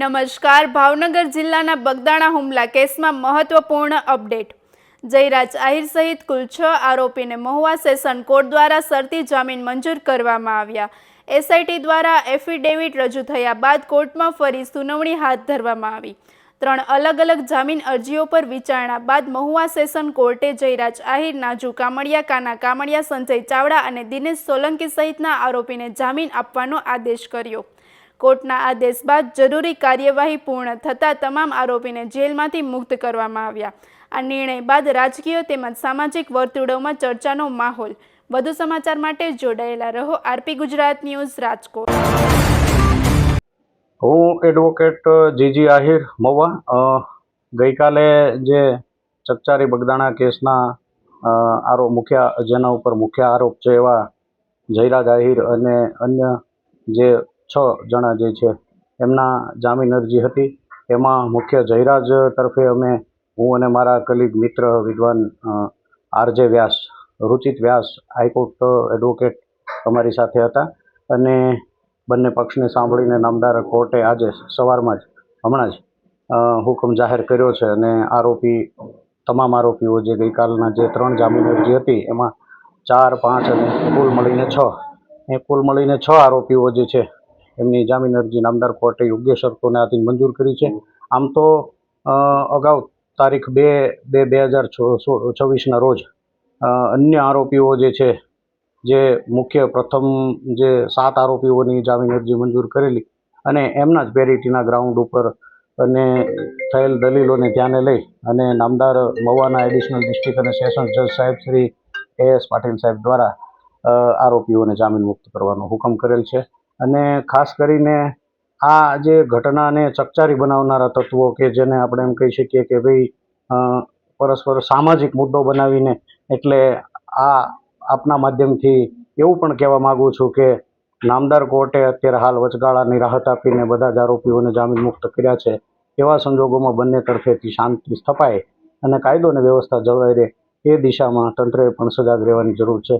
નમસ્કાર. ભાવનગર જિલ્લાના બગદાણા હુમલા કેસમાં મહત્વપૂર્ણ અપડેટ. જયરાજ આહિર સહિત કુલ 6 આરોપીને મહુવા સેશન કોર્ટ દ્વારા શરતી જામીન મંજૂર કરવામાં આવ્યા. એસઆઈટી દ્વારા એફિડેવિટ રજૂ થયા બાદ કોર્ટમાં ફરી સુનાવણી હાથ ધરવામાં આવી. 3 અલગ-અલગ જામીન અરજીઓ પર વિચારણા બાદ મહુવા સેશન કોર્ટે જયરાજ આહિર, નાજુ કામડિયા, કાના કામડિયા, સંજય ચાવડા અને દિનેશ સોલંકી સહિતના આરોપીને જામીન આપવાનો આદેશ કર્યો. કોર્ટના આદેશ બાદ જરૂરી કાર્યવાહી પૂર્ણ થતાં તમામ આરોપીને જેલમાંથી મુક્ત કરવામાં આવ્યા. આ નિર્ણય બાદ રાજકીય તેમજ સામાજિક વર્તુળોમાં ચર્ચાનો માહોલ. વધુ સમાચાર માટે જોડાયેલા રહો આરપી ગુજરાત ન્યૂઝ, રાજકોટ. હું એડવોકેટ જીજી આહિર મહુવા. ગઈકાલે જે ચકચારી બગદાણા કેસના જેના ઉપર મુખ્ય આરોપ છે એવા જયરાજ આહિર અને અન્ય જે 6 જણા જે છે એમના જામીન અરજી હતી. એમાં મુખ્ય જયરાજ તરફે હું અને મારા કલીગ મિત્ર વિદ્વાન આરજે વ્યાસ, રુચિત વ્યાસ, હાઈકોર્ટ એડવોકેટ અમારી સાથે હતા અને બંને પક્ષને સાંભળીને નામદાર કોર્ટે આજે સવારમાં હમણાં જ હુકમ જાહેર કર્યો છે અને તમામ આરોપીઓ જે ગઈકાલના જે 3 જામીન અરજી હતી એમાં 4, 5 અને કુલ મળીને 6 આરોપીઓ જે છે એમની જામીન અરજી નામદાર કોર્ટે યોગ્ય શરતોને આધીન મંજૂર કરી છે. આમ તો અગાઉ તારીખ 2/2024ના રોજ અન્ય આરોપીઓ જે છે જે મુખ્ય પ્રથમ જે 7 આરોપીઓની જામીન અરજી મંજૂર કરેલી અને એમના જ પેરિટીના ગ્રાઉન્ડ ઉપર અને થયેલ દલીલોને ધ્યાને લઈ અને નામદાર મહુવાના એડિશનલ ડિસ્ટ્રિક્ટ અને સેશન્સ જજ સાહેબ શ્રી AS પાટીલ સાહેબ દ્વારા આરોપીઓને જામીન મુક્ત કરવાનો હુકમ કરેલ છે. અને ખાસ કરીને આ જે ઘટનાને ચકચારી બનાવનારા તત્વો કે જેને આપણે એમ કહી શકીએ કે ભાઈ પરસ્પર સામાજિક મુદ્દો બનાવીને, એટલે આપના માધ્યમથી એવું પણ કહેવા માગું છું કે નામદાર કોર્ટે અત્યારે હાલ વચગાળાની રાહત આપીને બધા જ આરોપીઓને જામીન મુક્ત કર્યા છે. એવા સંજોગોમાં બંને તરફેથી શાંતિ સ્થપાય અને કાયદો અને વ્યવસ્થા જળવાઈ રહે એ દિશામાં તંત્રએ પણ સજાગ રહેવાની જરૂર છે.